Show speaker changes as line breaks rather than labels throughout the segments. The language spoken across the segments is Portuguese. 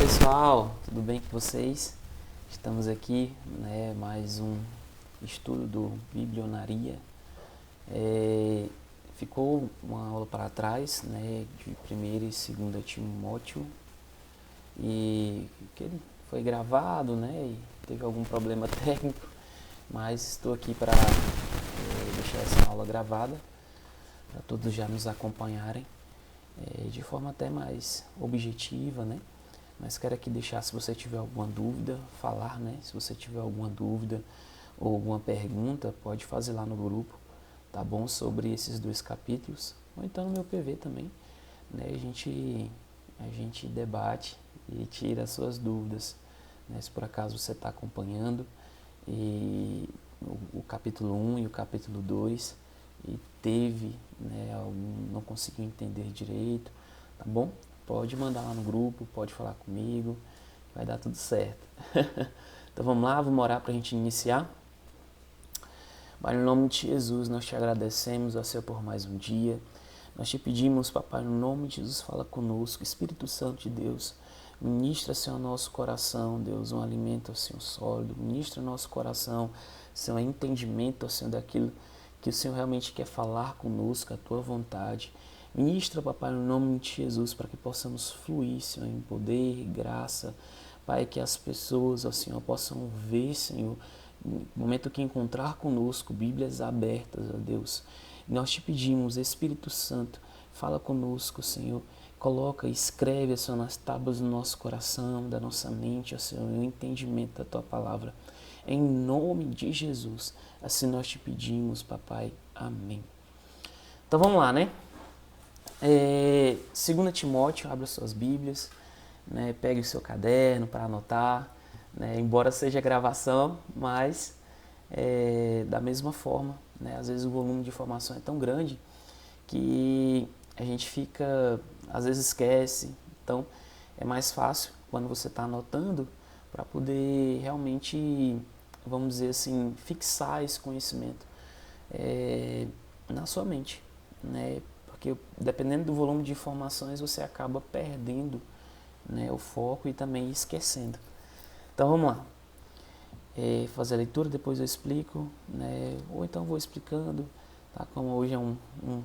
pessoal, tudo bem com vocês? Estamos aqui, mais um estudo do Biblionaria. Ficou uma aula para trás, de 1ª e 2ª Timóteo, e que ele foi gravado, e teve algum problema técnico, mas estou aqui para deixar essa aula gravada, para todos já nos acompanharem, de forma até mais objetiva, Mas quero aqui deixar, se você tiver alguma dúvida, falar, Se você tiver alguma dúvida ou alguma pergunta, pode fazer lá no grupo, tá bom? Sobre esses 2 capítulos, ou então no meu PV também, A gente debate e tira as suas dúvidas, Se por acaso você está acompanhando e o capítulo 1 e o capítulo 2 e teve, não conseguiu entender direito, tá bom? Pode mandar lá no grupo, pode falar comigo, vai dar tudo certo. Então vamos lá, vamos orar para a gente iniciar. Pai, no nome de Jesus, nós te agradecemos, ó Senhor, por mais um dia. Nós te pedimos, Papai, no nome de Jesus, fala conosco. Espírito Santo de Deus, ministra, Senhor, nosso coração, Deus, um alimento, Senhor, sólido. Ministra nosso coração, Senhor, entendimento, Senhor, daquilo que o Senhor realmente quer falar conosco, a tua vontade. Ministra, Papai, no nome de Jesus, para que possamos fluir, Senhor, em poder, graça. Pai, que as pessoas, ó Senhor, possam ver, Senhor, no momento que encontrar conosco, Bíblias abertas, ó Deus. E nós te pedimos, Espírito Santo, fala conosco, Senhor. Coloca, escreve, Senhor, nas tábuas do nosso coração, da nossa mente, ó Senhor, o entendimento da tua palavra. Em nome de Jesus, assim nós te pedimos, Papai. Amém. Então vamos lá, 2 Timóteo, abra suas Bíblias, pegue o seu caderno para anotar, embora seja gravação, mas da mesma forma, às vezes o volume de informação é tão grande que a gente fica, às vezes esquece, então é mais fácil quando você está anotando para poder realmente, vamos dizer assim, fixar esse conhecimento na sua mente, porque dependendo do volume de informações você acaba perdendo, o foco e também esquecendo. Então vamos lá, fazer a leitura, depois eu explico, ou então vou explicando, tá? Como hoje é um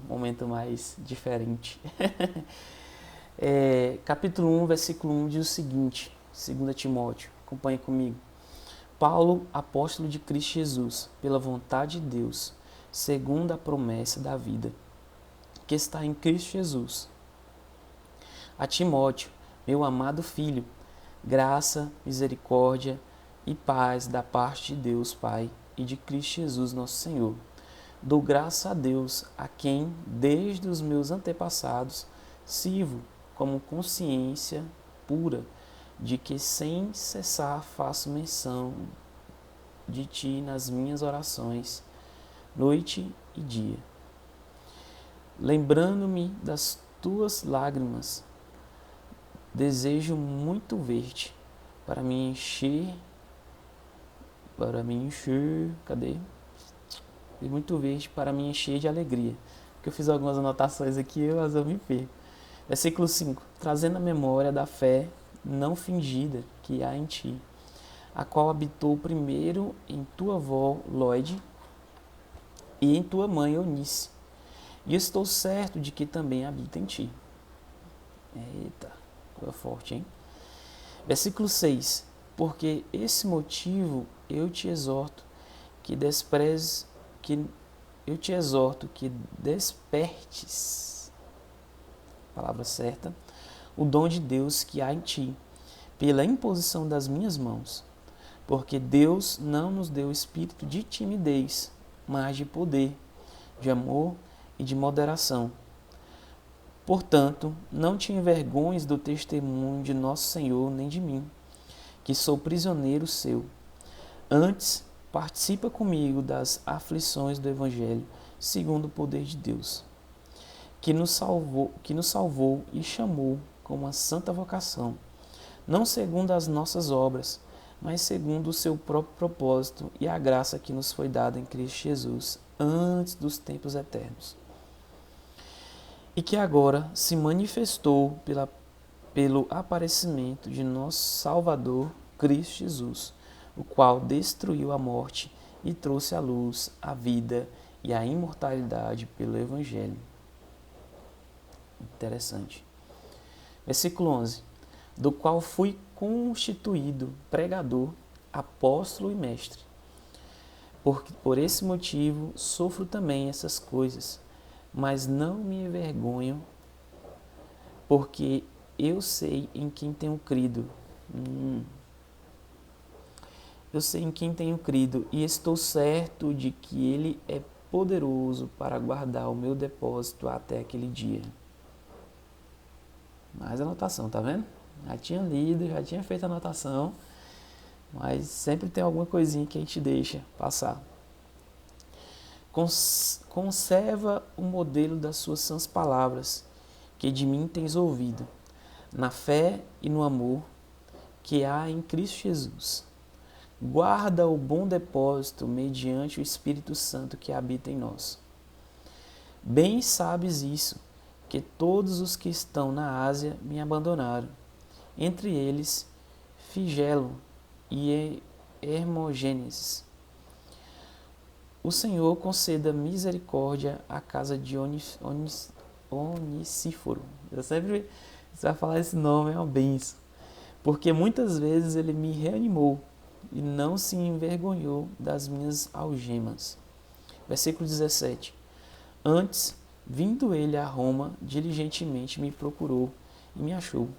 momento mais diferente. Capítulo 1, versículo 1 diz o seguinte, 2 Timóteo, acompanhe comigo. Paulo, apóstolo de Cristo Jesus, pela vontade de Deus, segundo a promessa da vida, que está em Cristo Jesus. A Timóteo, meu amado filho, graça, misericórdia e paz da parte de Deus Pai e de Cristo Jesus nosso Senhor. Dou graça a Deus, a quem, desde os meus antepassados, sirvo como consciência pura, de que sem cessar faço menção de Ti nas minhas orações, noite e dia. Lembrando-me das Tuas lágrimas, desejo muito ver-te, para me encher, cadê? Muito ver-te, para me encher de alegria. Porque eu fiz algumas anotações aqui, mas eu me perco. Versículo 5. Trazendo a memória da fé não fingida que há em ti, a qual habitou primeiro em tua avó Lóide e em tua mãe Eunice, e estou certo de que também habita em ti. Eita, foi forte, hein? Versículo 6. Porque esse motivo eu te exorto que despertes, palavra certa, o dom de Deus que há em ti, pela imposição das minhas mãos. Porque Deus não nos deu espírito de timidez, mas de poder, de amor e de moderação. Portanto, não te envergonhes do testemunho de nosso Senhor, nem de mim, que sou prisioneiro seu. Antes, participa comigo das aflições do Evangelho, segundo o poder de Deus, que nos salvou e chamou com uma santa vocação, não segundo as nossas obras, mas segundo o seu próprio propósito e a graça que nos foi dada em Cristo Jesus, antes dos tempos eternos. E que agora se manifestou pela pelo aparecimento de nosso Salvador, Cristo Jesus, o qual destruiu a morte e trouxe à luz a vida e a imortalidade pelo Evangelho. Interessante. Versículo 11. Do qual fui constituído pregador, apóstolo e mestre. Por esse motivo sofro também essas coisas, mas não me envergonho, porque eu sei em quem tenho crido. Eu sei em quem tenho crido e estou certo de que Ele é poderoso para guardar o meu depósito até aquele dia. Mais anotação, tá vendo? Já tinha lido, já tinha feito a anotação, mas sempre tem alguma coisinha que a gente deixa passar. Conserva o modelo das suas sãs palavras, que de mim tens ouvido, na fé e no amor que há em Cristo Jesus. Guarda o bom depósito mediante o Espírito Santo que habita em nós. Bem sabes isso, que todos os que estão na Ásia me abandonaram, entre eles Figelo e Hermogênesis. O Senhor conceda misericórdia à casa de Onesíforo. Eu sempre, você vai falar esse nome, é uma benção, porque muitas vezes ele me reanimou e não se envergonhou das minhas algemas. Versículo 17. Antes, vindo ele a Roma, diligentemente me procurou e me achou.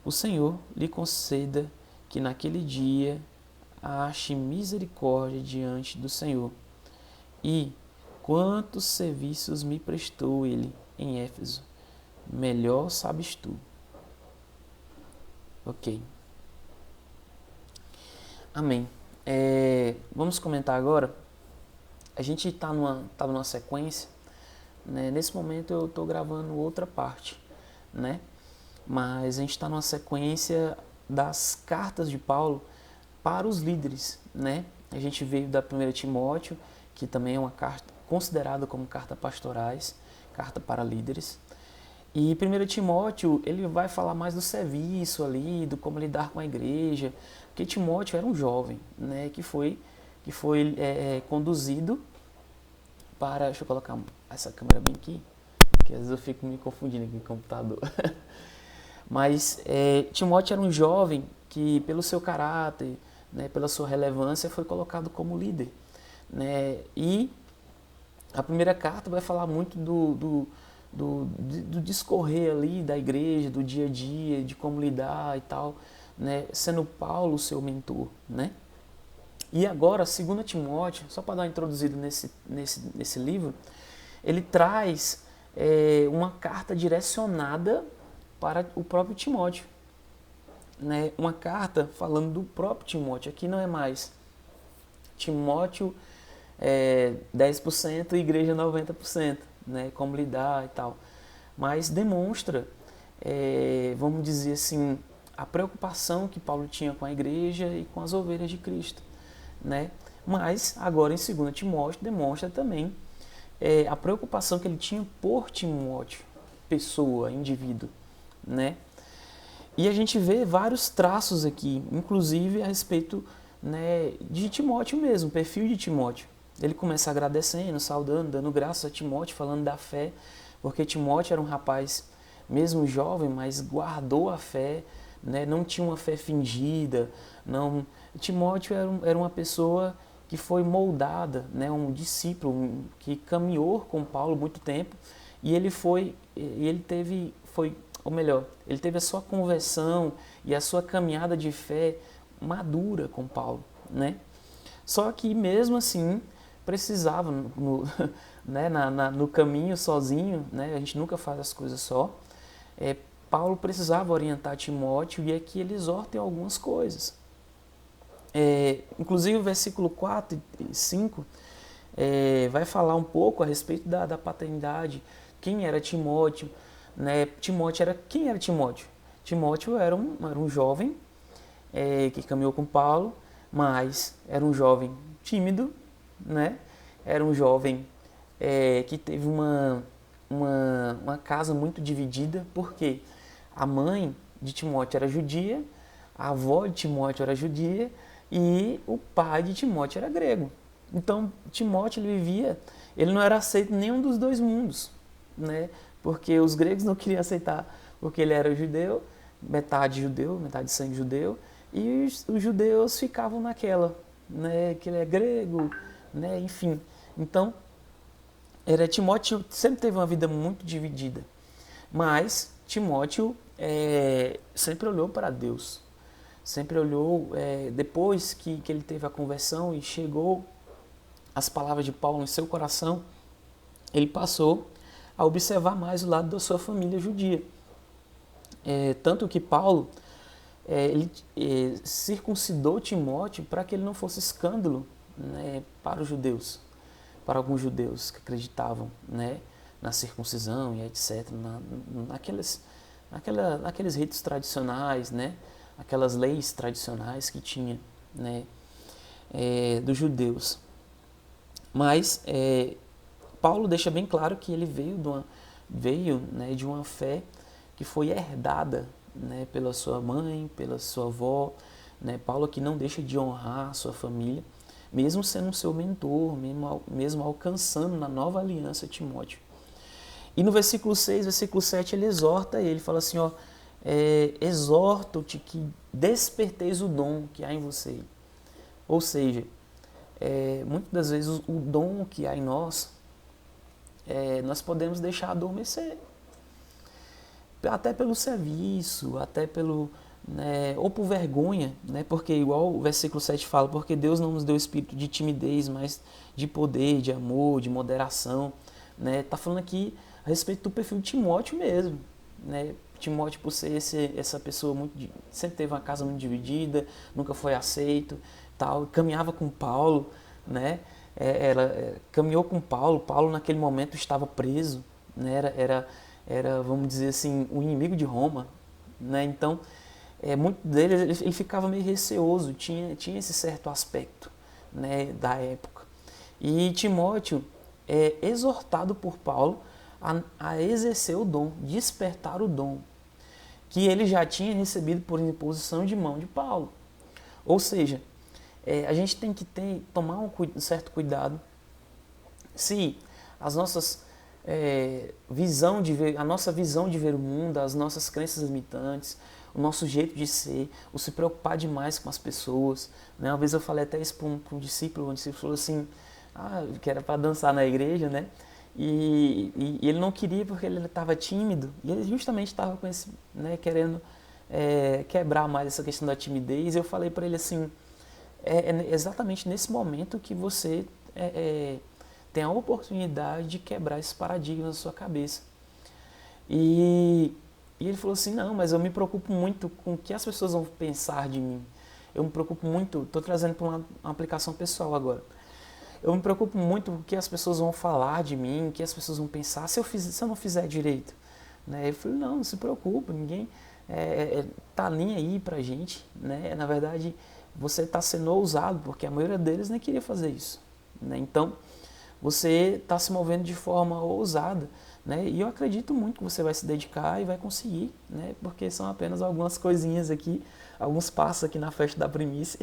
O Senhor lhe conceda que naquele dia ache misericórdia diante do Senhor. E quantos serviços me prestou ele em Éfeso, melhor sabes tu. Ok. Amém. Vamos comentar agora. A gente está numa sequência, né? Nesse momento eu estou gravando outra parte, né? Mas a gente está numa sequência das cartas de Paulo para os líderes, né? A gente veio da 1 Timóteo, que também é uma carta considerada como carta pastorais, carta para líderes. E 1 Timóteo, ele vai falar mais do serviço ali, do como lidar com a igreja, porque Timóteo era um jovem, né, que foi conduzido para... Deixa eu colocar essa câmera bem aqui, que às vezes eu fico me confundindo aqui no computador. Mas Timóteo era um jovem que, pelo seu caráter, né, pela sua relevância, foi colocado como líder, né? E a primeira carta vai falar muito do discorrer ali da igreja, do dia a dia, de como lidar e tal, né? Sendo Paulo o seu mentor, né? E agora, 2 Timóteo, só para dar uma introduzida nesse livro, ele traz uma carta direcionada para o próprio Timóteo, né? Uma carta falando do próprio Timóteo. Aqui não é mais Timóteo 10% e igreja 90%, né? Como lidar e tal. Mas demonstra, vamos dizer assim, a preocupação que Paulo tinha com a igreja e com as ovelhas de Cristo, né? Mas agora em 2 Timóteo demonstra também a preocupação que ele tinha por Timóteo, pessoa, indivíduo, né? E a gente vê vários traços aqui, inclusive a respeito, né, de Timóteo mesmo, o perfil de Timóteo. Ele começa agradecendo, saudando, dando graças a Timóteo, falando da fé, porque Timóteo era um rapaz, mesmo jovem, mas guardou a fé, né, não tinha uma fé fingida. Não. Timóteo era uma pessoa que foi moldada, né, um discípulo que caminhou com Paulo muito tempo, e ele teve a sua conversão e a sua caminhada de fé madura com Paulo, né? Só que mesmo assim precisava né, no caminho sozinho, né? A gente nunca faz as coisas só. Paulo precisava orientar Timóteo e aqui ele exorta em algumas coisas. Inclusive o versículo 4 e 5 vai falar um pouco a respeito da paternidade, quem era Timóteo, né? Quem era Timóteo? Timóteo era um jovem que caminhou com Paulo, mas era um jovem tímido, né? Era um jovem que teve uma casa muito dividida. Por quê? A mãe de Timóteo era judia, a avó de Timóteo era judia e o pai de Timóteo era grego. Então, Timóteo ele não era aceito em nenhum dos dois mundos, né? Porque os gregos não queriam aceitar porque ele era judeu, metade de sangue judeu, e os judeus ficavam naquela, né? Que ele é grego, né? Enfim. Então, Timóteo sempre teve uma vida muito dividida, mas Timóteo sempre olhou para Deus, sempre olhou, depois que ele teve a conversão e chegou as palavras de Paulo em seu coração, ele passou a observar mais o lado da sua família judia. Tanto que Paulo ele circuncidou Timóteo para que ele não fosse escândalo, né, para os judeus, para alguns judeus que acreditavam, né, na circuncisão e etc, naqueles ritos tradicionais, né, aquelas leis tradicionais que tinha, né, dos judeus. Mas Paulo deixa bem claro que ele veio né, de uma fé que foi herdada, né, pela sua mãe, pela sua avó, né? Paulo aqui não deixa de honrar a sua família, mesmo sendo seu mentor, mesmo alcançando na nova aliança Timóteo. E no versículo 6, versículo 7, ele exorta ele, fala assim, ó, exorto-te que desperteis o dom que há em você. Ou seja, muitas das vezes o dom que há em nós, nós podemos deixar adormecer. Até pelo serviço, até pelo, né, ou por vergonha, né, porque igual o versículo 7 fala, porque Deus não nos deu espírito de timidez, mas de poder, de amor, de moderação, né, tá falando aqui a respeito do perfil de Timóteo mesmo, né, Timóteo por ser essa pessoa sempre teve uma casa muito dividida, nunca foi aceito, tal, caminhava com Paulo, né, caminhou com Paulo naquele momento estava preso, né, era, vamos dizer assim, o inimigo de Roma, né? Então, muito dele ele ficava meio receoso, tinha esse certo aspecto, né, da época. E Timóteo é exortado por Paulo a exercer o dom, despertar o dom, que ele já tinha recebido por imposição de mão de Paulo. Ou seja, a gente tem que tomar um certo cuidado se as nossas a nossa visão de ver o mundo, as nossas crenças limitantes, o nosso jeito de ser, o se preocupar demais com as pessoas, né? Uma vez eu falei até isso para um discípulo, o discípulo falou assim, que era para dançar na igreja, né? E ele não queria porque ele estava tímido, e ele justamente estava com esse, né, querendo quebrar mais essa questão da timidez. Eu falei para ele assim, é exatamente nesse momento que você tem a oportunidade de quebrar esse paradigma na sua cabeça. E ele falou assim, não, mas eu me preocupo muito com o que as pessoas vão pensar de mim. Eu me preocupo muito, estou trazendo para uma aplicação pessoal agora. Eu me preocupo muito com o que as pessoas vão falar de mim, o que as pessoas vão pensar se eu não fizer direito. Né? Eu falei, não se preocupe, ninguém tá nem aí pra gente. Né? Na verdade, você está sendo ousado, porque a maioria deles nem queria fazer isso. Né? Então, você está se movendo de forma ousada, né? E eu acredito muito que você vai se dedicar e vai conseguir, né? Porque são apenas algumas coisinhas aqui, alguns passos aqui na festa da primícia,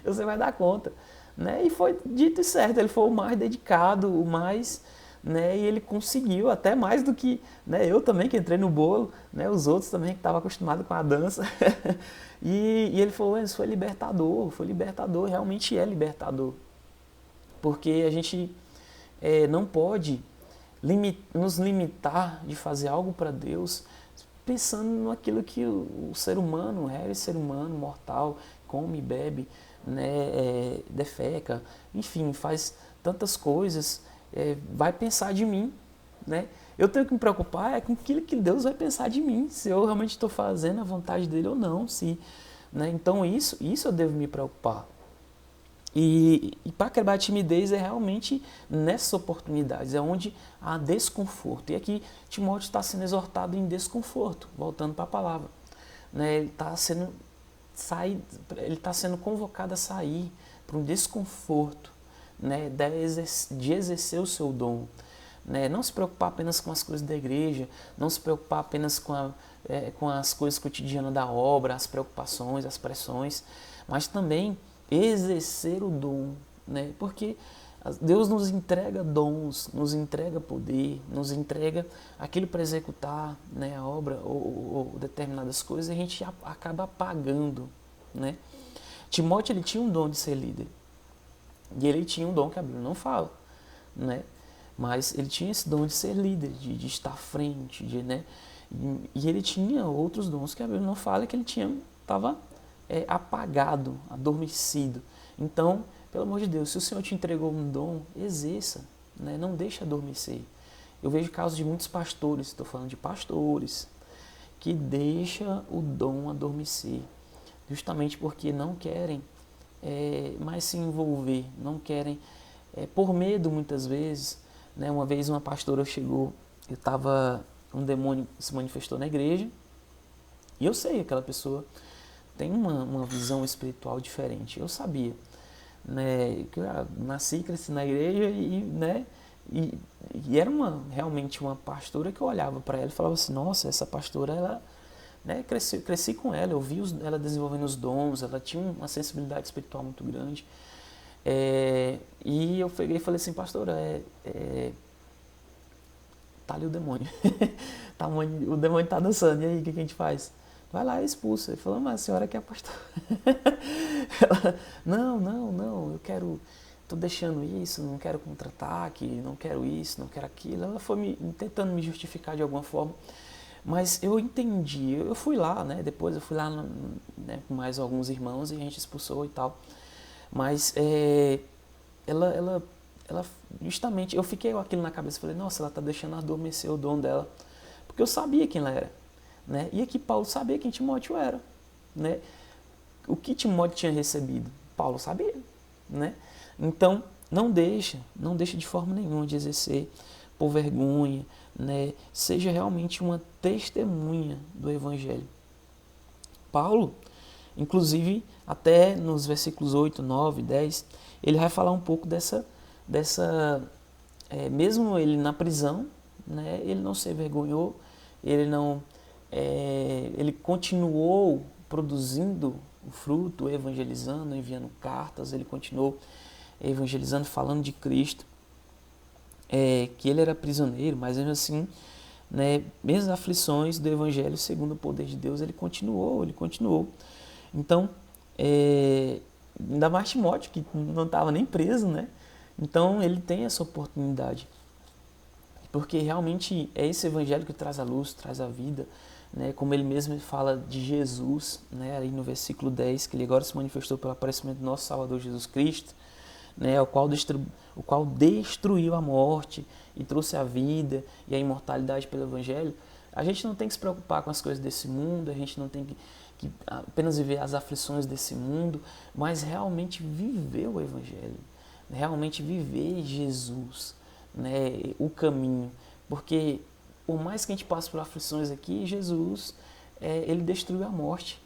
você vai dar conta, né? E foi dito e certo, ele foi o mais dedicado, o mais, né? E ele conseguiu até mais do que, né? Eu também que entrei no bolo, né? Os outros também que estavam acostumados com a dança, e ele falou, isso foi libertador, realmente é libertador. Porque a gente não pode nos limitar de fazer algo para Deus pensando naquilo que o ser humano, o real ser humano, mortal, come, bebe, né, defeca, enfim, faz tantas coisas, vai pensar de mim. Né? Eu tenho que me preocupar com aquilo que Deus vai pensar de mim, se eu realmente estou fazendo a vontade dele ou não. Né? Então isso eu devo me preocupar. E para quebrar a timidez é realmente nessas oportunidades, é onde há desconforto. E aqui Timóteo está sendo exortado em desconforto, voltando para a palavra. Né? Ele está sendo convocado a sair para um desconforto, né? de exercer o seu dom. Né? Não se preocupar apenas com as coisas da igreja, não se preocupar apenas com com as coisas cotidianas da obra, as preocupações, as pressões, mas também exercer o dom, né? Porque Deus nos entrega dons, nos entrega poder, nos entrega aquilo para executar, né, a obra ou determinadas coisas, e a gente acaba apagando, né? Timóteo, ele tinha um dom de ser líder, e ele tinha um dom que a Bíblia não fala, né? Mas ele tinha esse dom de ser líder, de estar à frente, né? E ele tinha outros dons que a Bíblia não fala, que ele estava apagado, adormecido. Então, pelo amor de Deus, se o Senhor te entregou um dom, exerça, né? Não deixe adormecer. Eu vejo casos de muitos pastores, estou falando de pastores, que deixam o dom adormecer, justamente porque não querem mais se envolver, não querem, por medo muitas vezes, né? Uma vez uma pastora chegou, um demônio se manifestou na igreja, e eu sei que aquela pessoa tem uma visão espiritual diferente, eu sabia, né? Que eu nasci, cresci na igreja né? E era realmente uma pastora que eu olhava para ela e falava assim, nossa, essa pastora, ela, né, cresci com ela, eu vi ela desenvolvendo os dons, ela tinha uma sensibilidade espiritual muito grande. E eu peguei e falei assim, pastora, tá ali o demônio. O demônio tá dançando, e aí, o que a gente faz? Vai lá e expulsa. Ele falou, mas a senhora que é a pastora. Ela, não, eu quero, tô deixando isso, não quero contra-ataque, não quero isso, não quero aquilo. Ela foi tentando me justificar de alguma forma. Mas eu entendi, eu fui lá, né? Depois eu fui lá, né, com mais alguns irmãos e a gente expulsou e tal. Mas ela justamente, eu fiquei com aquilo na cabeça, falei, nossa, ela está deixando adormecer o dom dela, porque eu sabia quem ela era, né? E aqui Paulo sabia quem Timóteo era, né? O que Timóteo tinha recebido, Paulo sabia, né? Então, não deixa de forma nenhuma de exercer por vergonha, né? Seja realmente uma testemunha do Evangelho. Paulo, inclusive, até nos versículos 8, 9, 10, ele vai falar um pouco dessa mesmo ele na prisão, né, ele não se envergonhou, ele continuou produzindo o fruto, evangelizando, enviando cartas, ele continuou evangelizando, falando de Cristo, que ele era prisioneiro, mas mesmo assim, né, mesmo as aflições do Evangelho, segundo o poder de Deus, ele continuou. Então, ainda mais Timóteo, que não estava nem preso, né? Então, ele tem essa oportunidade. Porque realmente é esse Evangelho que traz a luz, traz a vida, né? Como ele mesmo fala de Jesus, né? Aí no versículo 10, que ele agora se manifestou pelo aparecimento do nosso Salvador Jesus Cristo, né? O qual destruiu a morte e trouxe a vida e a imortalidade pelo Evangelho. A gente não tem que se preocupar com as coisas desse mundo, a gente não tem que apenas viver as aflições desse mundo, mas realmente viver o Evangelho, realmente viver Jesus, né, o caminho. Porque por mais que a gente passe por aflições aqui, Jesus, ele destruiu a morte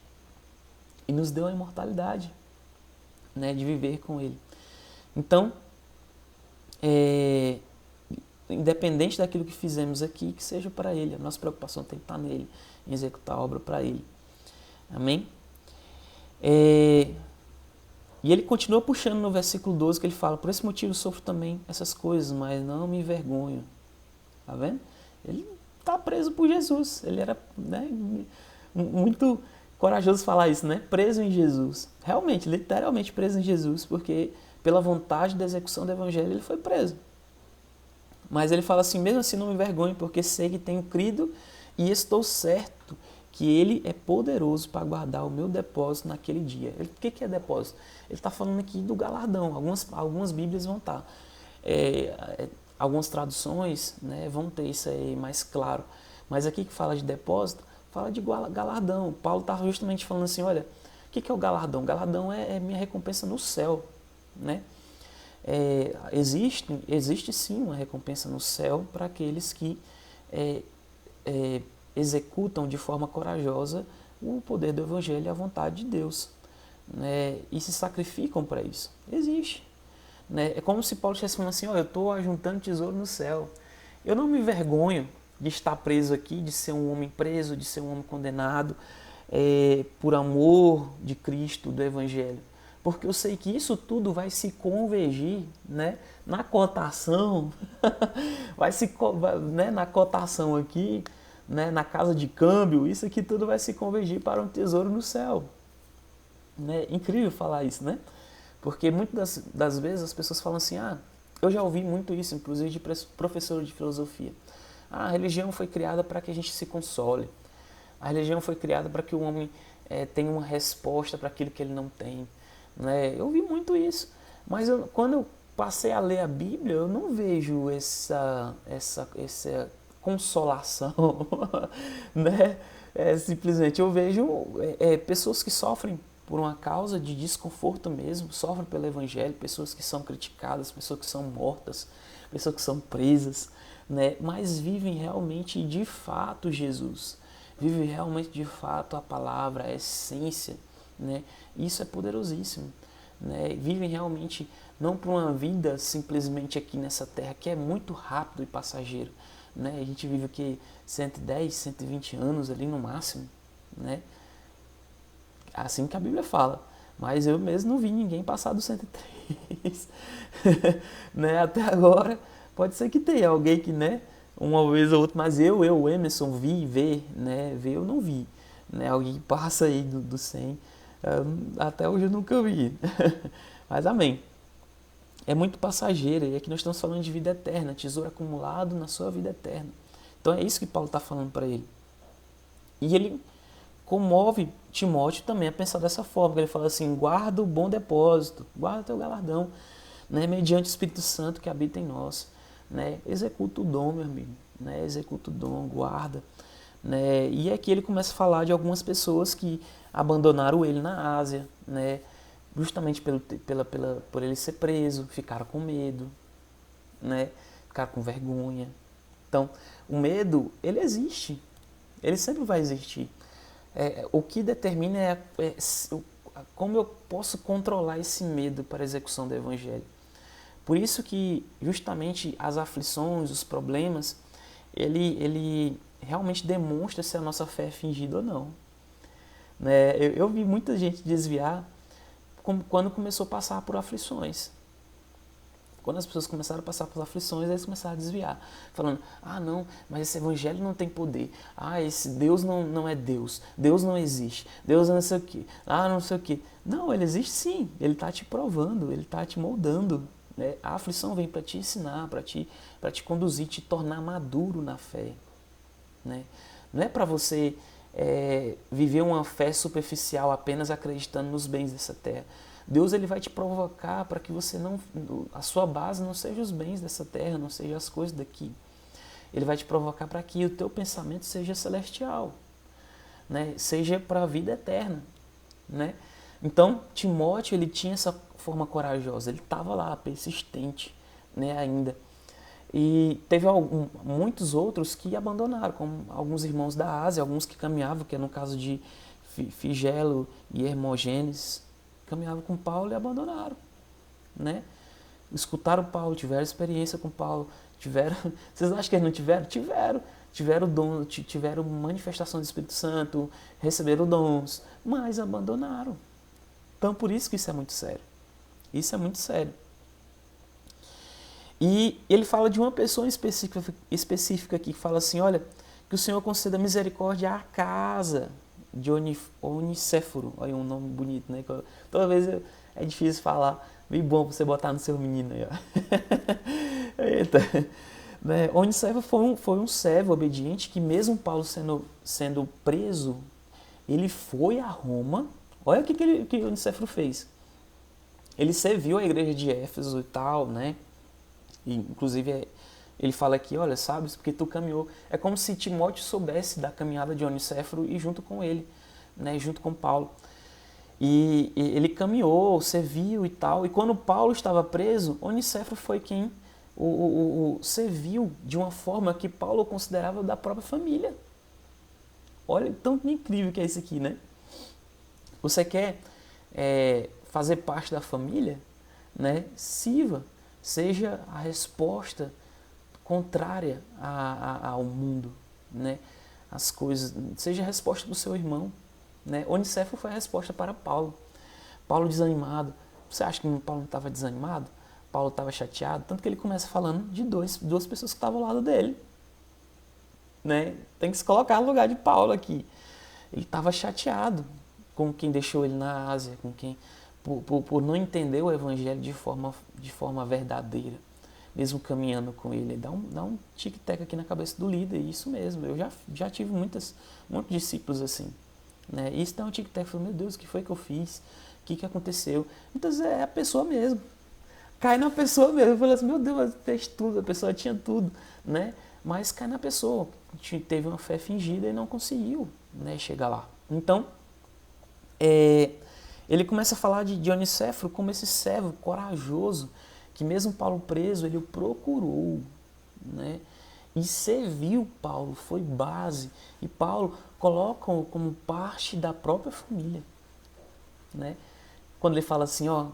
e nos deu a imortalidade, né, de viver com ele. Então, independente daquilo que fizemos aqui, que seja para ele. A nossa preocupação tem que estar nele, em executar a obra para ele. Amém? E ele continua puxando no versículo 12, que ele fala, por esse motivo sofro também essas coisas, mas não me envergonho. Tá vendo? Ele está preso por Jesus. Ele era, né, muito corajoso falar isso, né? Preso em Jesus. Realmente, literalmente preso em Jesus, porque pela vontade da execução do Evangelho ele foi preso. Mas ele fala assim, mesmo assim não me envergonho, porque sei que tenho crido e estou certo que ele é poderoso para guardar o meu depósito naquele dia. O que é depósito? Ele está falando aqui do galardão. Algumas Bíblias vão estar. Algumas traduções, né, vão ter isso aí mais claro. Mas aqui que fala de depósito, fala de galardão. Paulo está justamente falando assim, olha, o que é o galardão? O galardão é minha recompensa no céu, né? Existe sim uma recompensa no céu para aqueles que executam de forma corajosa o poder do Evangelho e a vontade de Deus, né, e se sacrificam para isso. Existe. Né? É como se Paulo estivesse falando assim, eu estou ajuntando tesouro no céu. Eu não me envergonho de estar preso aqui, de ser um homem preso, de ser um homem condenado, por amor de Cristo, do Evangelho. Porque eu sei que isso tudo vai se convergir, né, na cotação, né, na cotação aqui, né, na casa de câmbio, isso aqui tudo vai se convergir para um tesouro no céu. Né? Incrível falar isso, né? Porque muitas das vezes as pessoas falam assim, eu já ouvi muito isso, inclusive de professor de filosofia. A religião foi criada para que a gente se console. A religião foi criada para que o homem tenha uma resposta para aquilo que ele não tem. Né? Eu ouvi muito isso. Mas quando eu passei a ler a Bíblia, eu não vejo essa consolação. Né? Simplesmente eu vejo pessoas que sofrem por uma causa de desconforto mesmo, sofrem pelo Evangelho, pessoas que são criticadas, pessoas que são mortas, pessoas que são presas, né? Mas vivem realmente de fato Jesus, vivem realmente de fato a palavra, a essência, né? Isso é poderosíssimo, né? Vivem realmente não por uma vida simplesmente aqui nessa terra, que é muito rápido e passageiro, né? A gente vive aqui 110, 120 anos ali no máximo, né? Assim que a Bíblia fala. Mas eu mesmo não vi ninguém passar dos 103. Né? Até agora, pode ser que tenha alguém que, né, uma vez ou outra, mas eu, Emerson, né? Ver eu não vi. Né? Alguém que passa aí do 100, até hoje eu nunca vi. Mas amém. É muito passageiro, e aqui nós estamos falando de vida eterna, tesouro acumulado na sua vida eterna. Então é isso que Paulo está falando para ele. E ele comove Timóteo também a pensar dessa forma. Ele fala assim, guarda o bom depósito, guarda o teu galardão, né, mediante o Espírito Santo que habita em nós. Né, executa o dom, meu amigo, né, executa o dom, guarda. Né, e aqui ele começa a falar de algumas pessoas que abandonaram ele na Ásia, né, justamente por ele ser preso, ficaram com medo, né, ficaram com vergonha. Então, o medo, ele existe, ele sempre vai existir. O que determina como eu posso controlar esse medo para a execução do Evangelho. Por isso que justamente as aflições, os problemas, ele realmente demonstra se a nossa fé é fingida ou não. Né? Eu vi muita gente desviar quando começou a passar por aflições. Quando as pessoas começaram a passar por aflições, eles começaram a desviar. Falando, não, mas esse evangelho não tem poder. Esse Deus não é Deus. Deus não existe. Deus não sei o quê. Não sei o quê. Não, ele existe sim. Ele está te provando, ele está te moldando. Né? A aflição vem para te ensinar, para te conduzir, te tornar maduro na fé. Né? Não é para você viver uma fé superficial apenas acreditando nos bens dessa terra. Deus ele vai te provocar para que a sua base não seja os bens dessa terra, não seja as coisas daqui. Ele vai te provocar para que o teu pensamento seja celestial, né? Seja para a vida eterna, né? Então, Timóteo ele tinha essa forma corajosa, ele estava lá, persistente, né, ainda. E teve muitos outros que abandonaram, como alguns irmãos da Ásia, alguns que caminhavam, que é no caso de Figelo e Hermógenes, caminhavam com Paulo e abandonaram, né? Escutaram Paulo, tiveram experiência com Paulo, vocês acham que eles não tiveram? Tiveram dom, tiveram manifestação do Espírito Santo, receberam dons, mas abandonaram. Então por isso que isso é muito sério. Isso é muito sério. E ele fala de uma pessoa específica aqui, que fala assim, olha, que o Senhor conceda misericórdia à casa de Onicéforo. Olha um nome bonito, né? Toda vez é difícil falar. Bem bom você botar no seu menino aí, ó. Eita. Né? Onicéforo foi um servo obediente que mesmo Paulo sendo preso, ele foi a Roma. Olha o que Onicéforo fez. Ele serviu a igreja de Éfeso e tal, né? E, inclusive ele fala aqui, olha, sabes, porque tu caminhou. É como se Timóteo soubesse da caminhada de Onicéforo e junto com ele, né, junto com Paulo. E ele caminhou, serviu e tal. E quando Paulo estava preso, Onicéforo foi quem o serviu de uma forma que Paulo considerava da própria família. Olha, tão incrível que é isso aqui, né? Você quer fazer parte da família, né? Sirva. Seja a resposta contrária ao mundo, né? As coisas, seja a resposta do seu irmão, né? Onicéforo foi a resposta para Paulo. Paulo desanimado. Você acha que Paulo não estava desanimado? Paulo estava chateado? Tanto que ele começa falando de duas pessoas que estavam ao lado dele. Né? Tem que se colocar no lugar de Paulo aqui. Ele estava chateado com quem deixou ele na Ásia, com quem por não entender o evangelho de forma verdadeira, mesmo caminhando com ele. Dá um tic-tac aqui na cabeça do líder, isso mesmo. Eu já tive muitos discípulos assim. Né? Isso dá um tic-tac, meu Deus, o que foi que eu fiz? O que aconteceu? Muitas vezes é a pessoa mesmo. Cai na pessoa mesmo. Fala assim, meu Deus, fez tudo, a pessoa tinha tudo, né? Mas cai na pessoa. Teve uma fé fingida e não conseguiu, né, chegar lá. Então, ele começa a falar de Onicéforo como esse servo corajoso, que mesmo Paulo preso, ele o procurou, né? E serviu Paulo, foi base. E Paulo coloca como parte da própria família, né? Quando ele fala assim, ó,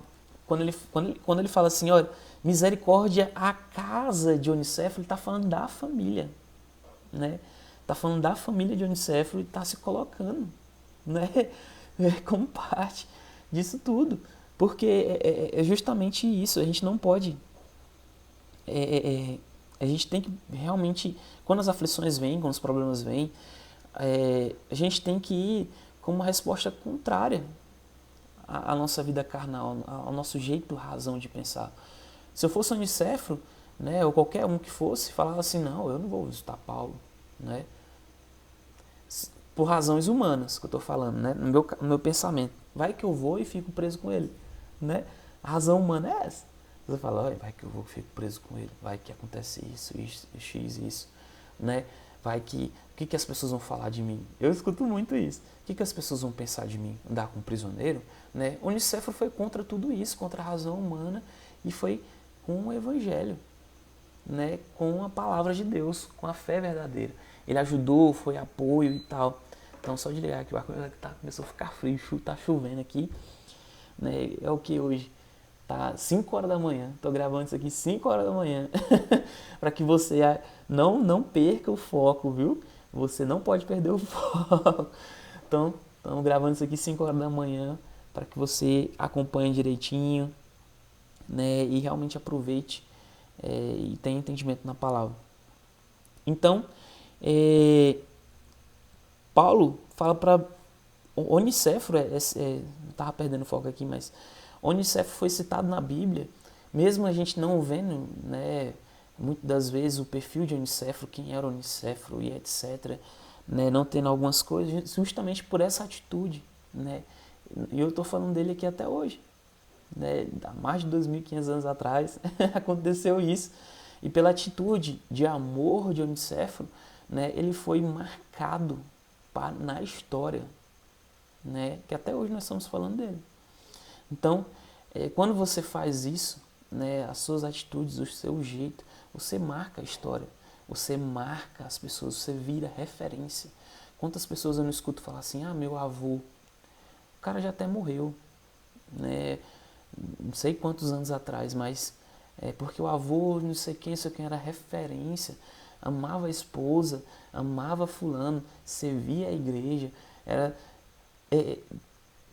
quando ele fala assim, ó, misericórdia à casa de Onicéforo, ele está falando da família, né? Está falando da família de Onicéforo e está se colocando, né? Como parte disso tudo. Porque é justamente isso, a gente não pode... a gente tem que realmente, quando as aflições vêm, quando os problemas vêm, a gente tem que ir com uma resposta contrária à nossa vida carnal, ao nosso jeito, razão de pensar. Se eu fosse Onicéforo, né, ou qualquer um que fosse, falava assim, não, eu não vou visitar Paulo, né? Por razões humanas que eu estou falando, né? No meu pensamento. Vai que eu vou e fico preso com ele, né? A razão humana é essa. Você fala, vai que eu vou e fico preso com ele, vai que acontece isso, isso, né? Vai que... O que as pessoas vão falar de mim? Eu escuto muito isso. O que as pessoas vão pensar de mim? Andar com um prisioneiro? Né? Onicéforo foi contra tudo isso, contra a razão humana, e foi com o evangelho, né? Com a palavra de Deus, com a fé verdadeira. Ele ajudou, foi apoio e tal. Então, só de ligar aqui, o ar começou a ficar frio, tá chovendo aqui. Né? É o que hoje? Tá 5 horas da manhã. Tô gravando isso aqui 5 horas da manhã. Para que você não perca o foco, viu? Você não pode perder o foco. Então, estamos gravando isso aqui 5 horas da manhã para que você acompanhe direitinho, né? E realmente aproveite e tenha entendimento na palavra. Então, Paulo fala para Onicéforo, estava perdendo foco aqui, mas Onicéforo foi citado na Bíblia, mesmo a gente não vendo, né, muitas das vezes o perfil de Onicéforo, quem era Onicéforo e etc., né, não tendo algumas coisas, justamente por essa atitude, né, e eu estou falando dele aqui até hoje, né, há mais de 2.500 anos atrás aconteceu isso, e pela atitude de amor de Onicéforo, né, ele foi marcado na história, né, que até hoje nós estamos falando dele. Então, quando você faz isso, né, as suas atitudes, o seu jeito, você marca a história, você marca as pessoas, você vira referência. Quantas pessoas eu não escuto falar assim, meu avô, o cara já até morreu, né, não sei quantos anos atrás, mas porque o avô, não sei quem era referência, amava a esposa, amava fulano, servia a igreja,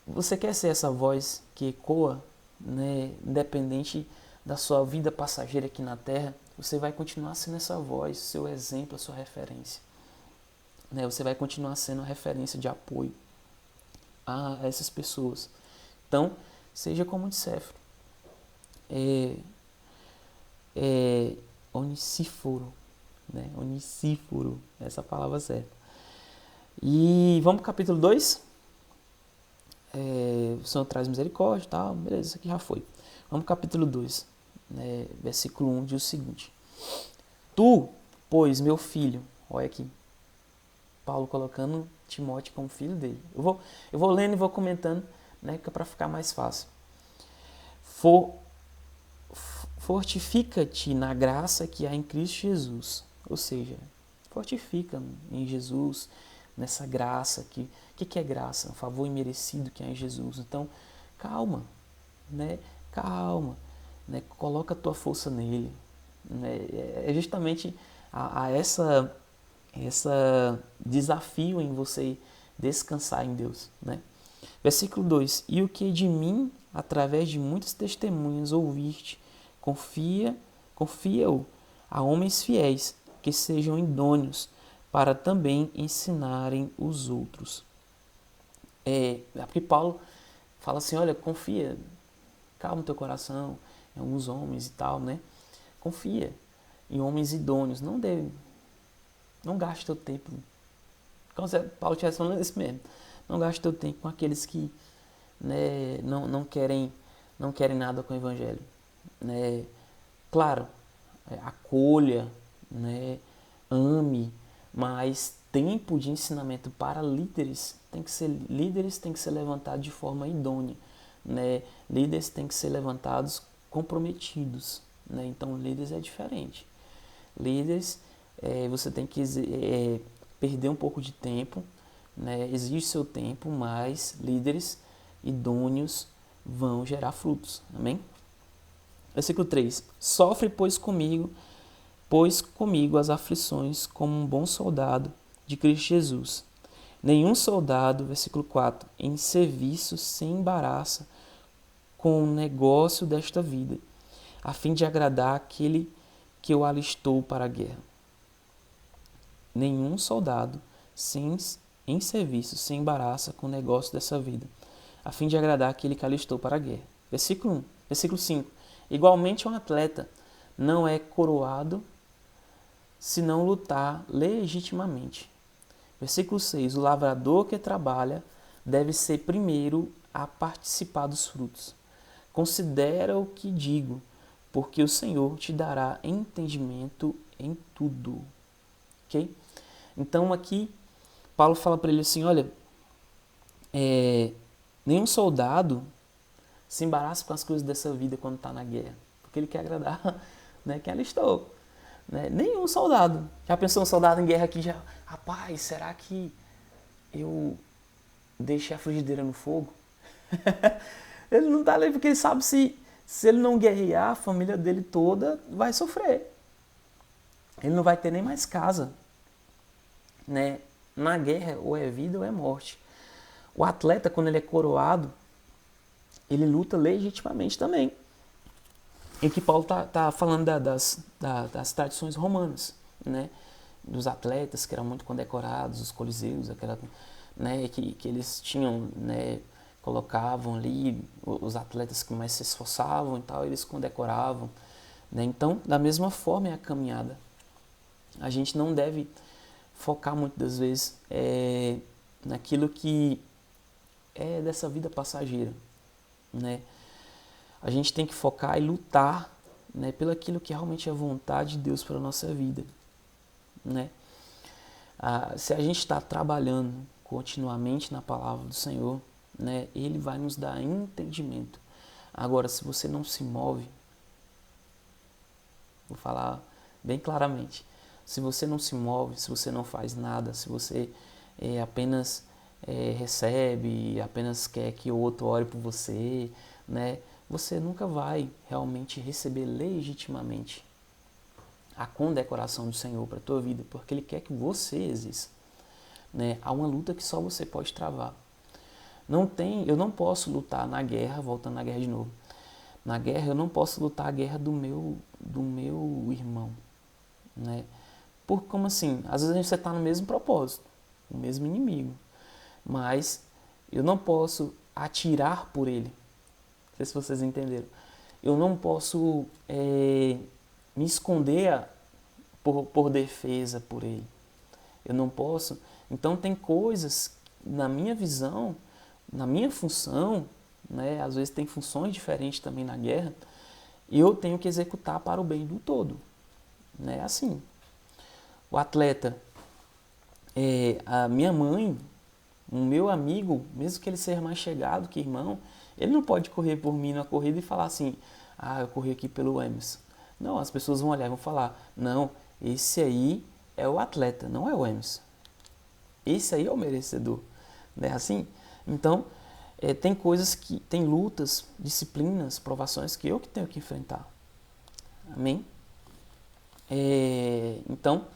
você quer ser essa voz que ecoa, né, independente da sua vida passageira aqui na Terra, você vai continuar sendo essa voz, seu exemplo, a sua referência. Né, você vai continuar sendo a referência de apoio a essas pessoas. Então, seja como Onicéforo. Onicíforo, né? Onicíforo, essa palavra certa. E vamos para o capítulo 2? O Senhor traz misericórdia e tal, beleza, isso aqui já foi. Vamos para o capítulo 2, né? Versículo 1 diz o seguinte: Tu, pois, meu filho, olha aqui, Paulo colocando Timóteo como filho dele. Eu vou lendo e vou comentando, né, que é para ficar mais fácil. Fortifica-te na graça que há em Cristo Jesus. Ou seja, fortifica em Jesus, nessa graça. O que é graça? Um favor imerecido que há em Jesus. Então, calma, né? Calma, né? Coloca a tua força nele, né? É justamente a essa desafio em você descansar em Deus, né? Versículo 2: E o que de mim, através de muitas testemunhas, ouviste, confia-o a homens fiéis, que sejam idôneos, para também ensinarem os outros. Porque Paulo fala assim, olha, confia, calma o teu coração, em alguns homens e tal, né? Confia em homens idôneos, não gaste teu tempo. Como se Paulo estivesse falando isso mesmo. Não gaste teu tempo com aqueles que, né, não querem nada com o evangelho, né? Claro, acolha, né, ame, mas tempo de ensinamento para líderes tem que ser levantados de forma idônea, né? Líderes têm que ser levantados comprometidos, né? Então líderes é diferente. Líderes, você tem que perder um pouco de tempo, né? Exige seu tempo, mas líderes idôneos vão gerar frutos. Amém? Versículo 3. Sofre, pois comigo as aflições como um bom soldado de Cristo Jesus. Nenhum soldado, versículo 4, em serviço se embaraça com o negócio desta vida, a fim de agradar aquele que o alistou para a guerra. Nenhum soldado em serviço se embaraça com o negócio dessa vida, a fim de agradar aquele que alistou para a guerra. Versículo 1. Versículo 5. Igualmente um atleta não é coroado se não lutar legitimamente. Versículo 6. O lavrador que trabalha deve ser primeiro a participar dos frutos. Considera o que digo, porque o Senhor te dará entendimento em tudo. Ok? Então aqui, Paulo fala para ele assim, olha, nenhum soldado se embaraça com as coisas dessa vida quando está na guerra, porque ele quer agradar, né, quem alistou. Né? Nenhum soldado. Já pensou um soldado em guerra aqui, já, rapaz, será que eu deixei a frigideira no fogo? Ele não está ali porque ele sabe se ele não guerrear, a família dele toda vai sofrer. Ele não vai ter nem mais casa. Né? Na guerra, ou é vida ou é morte. O atleta, quando ele é coroado, ele luta legitimamente também. E que Paulo está falando das tradições romanas, né? Dos atletas que eram muito condecorados, os coliseus, né? que eles tinham, né? Colocavam ali os atletas que mais se esforçavam e tal, eles condecoravam. Né? Então, da mesma forma é a caminhada. A gente não deve focar muitas das vezes naquilo que é dessa vida passageira, né? A gente tem que focar e lutar, né, pelo aquilo que realmente é a vontade de Deus para a nossa vida, né? Se a gente está trabalhando continuamente na palavra do Senhor, né, Ele vai nos dar entendimento. Agora, se você não se move, vou falar bem claramente, se você não se move, se você não faz nada, se você apenas recebe, apenas quer que o outro ore por você, né, você nunca vai realmente receber legitimamente a condecoração do Senhor para a tua vida, porque Ele quer que você exista. Né? Há uma luta que só você pode travar. Eu não posso lutar na guerra, voltando na guerra de novo. Na guerra eu não posso lutar a guerra do meu irmão. Né? Porque como assim? Às vezes você está no mesmo propósito, o mesmo inimigo, mas eu não posso atirar por ele. Não sei se vocês entenderam. Eu não posso me esconder por defesa por ele. Eu não posso. Então tem coisas, na minha visão, na minha função, né, às vezes tem funções diferentes também na guerra, e eu tenho que executar para o bem do todo. Né? Assim, o atleta, a minha mãe, o meu amigo, mesmo que ele seja mais chegado que irmão, ele não pode correr por mim na corrida e falar assim, eu corri aqui pelo Emerson. Não, as pessoas vão olhar e vão falar, não, esse aí é o atleta, não é o Emerson. Esse aí é o merecedor. Não é assim? Então, tem lutas, disciplinas, provações que eu que tenho que enfrentar. Amém? Então,